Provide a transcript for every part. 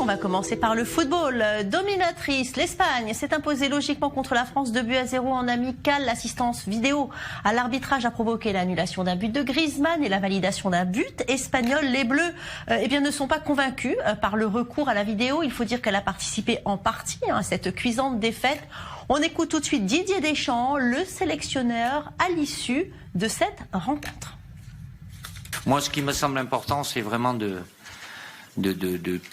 va commencer par le football. Dominatrice, l'Espagne s'est imposée logiquement contre la France 2-0 en amical. L'assistance vidéo à l'arbitrage a provoqué l'annulation d'un but de Griezmann et la validation d'un but espagnol. Les Bleus ne sont pas convaincus par le recours à la vidéo. Il faut dire qu'elle a participé en partie à cette cuisante défaite. On écoute tout de suite Didier Deschamps, le sélectionneur, à l'issue de cette rencontre. Moi, ce qui me semble important, c'est vraiment de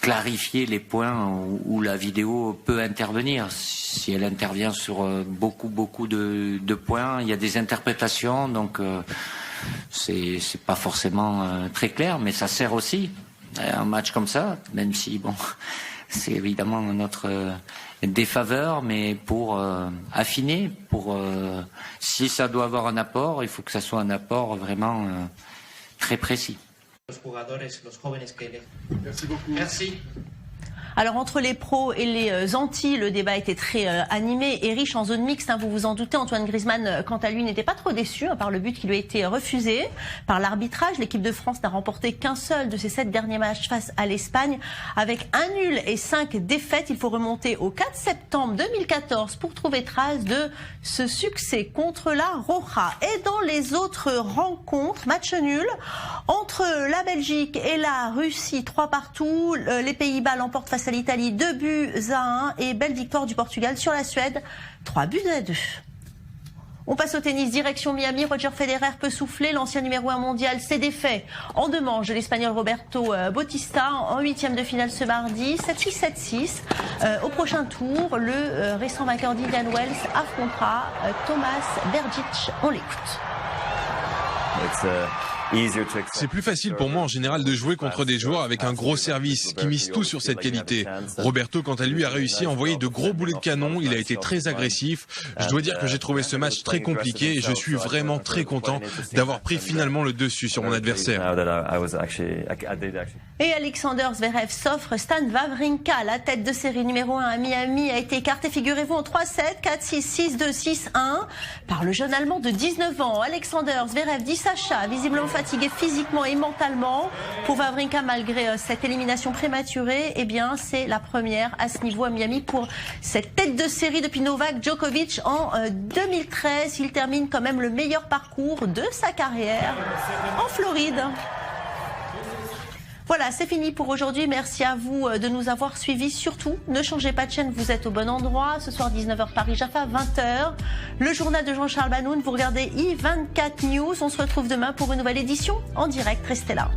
clarifier les points où la vidéo peut intervenir. Si elle intervient sur beaucoup de points, il y a des interprétations, donc c'est pas forcément très clair, mais ça sert aussi un match comme ça, même si bon, c'est évidemment notre défaveur, mais pour affiner, si ça doit avoir un apport, il faut que ça soit un apport vraiment très précis. Merci beaucoup. Merci. Alors entre les pros et les anti, le débat était très animé et riche en zone mixte. Vous vous en doutez, Antoine Griezmann, quant à lui, n'était pas trop déçu par le but qui lui a été refusé par l'arbitrage. L'équipe de France n'a remporté qu'un seul de ses 7 derniers matchs face à l'Espagne. Avec 1 nul et 5 défaites, il faut remonter au 4 septembre 2014 pour trouver trace de ce succès contre la Roja. Et dans les autres rencontres, match nul entre la Belgique et la Russie, 3-3. Les Pays-Bas l'emportent face à l'Italie, 2-1 et belle victoire du Portugal sur la Suède, 3-2. On passe au tennis, direction Miami. Roger Federer peut souffler, l'ancien numéro 1 mondial s'est défait en 2 manches de l'Espagnol Roberto Bautista en 8e de finale ce mardi, 7-6, 7-6. Au prochain tour, le récent vainqueur d'Indian Wells affrontera Thomas Berdych. On l'écoute. C'est plus facile pour moi en général de jouer contre des joueurs avec un gros service qui misent tout sur cette qualité. Roberto, quant à lui, a réussi à envoyer de gros boulets de canon. Il a été très agressif. Je dois dire que j'ai trouvé ce match très compliqué et je suis vraiment très content d'avoir pris finalement le dessus sur mon adversaire. Et Alexander Zverev s'offre Stan Wawrinka. La tête de série numéro 1 à Miami a été écartée, figurez-vous, en 3-7, 4-6, 6-2, 6-1 par le jeune Allemand de 19 ans. Alexander Zverev dit Sacha, visiblement fatigué physiquement et mentalement. Pour Wawrinka, malgré cette élimination prématurée, c'est la première à ce niveau à Miami pour cette tête de série depuis Novak Djokovic en 2013. Il termine quand même le meilleur parcours de sa carrière en Floride. Voilà, c'est fini pour aujourd'hui. Merci à vous de nous avoir suivis. Surtout, ne changez pas de chaîne, vous êtes au bon endroit. Ce soir, 19h Paris, Jaffa, 20h. Le journal de Jean-Charles Banoun. Vous regardez I24 News. On se retrouve demain pour une nouvelle édition en direct. Restez là.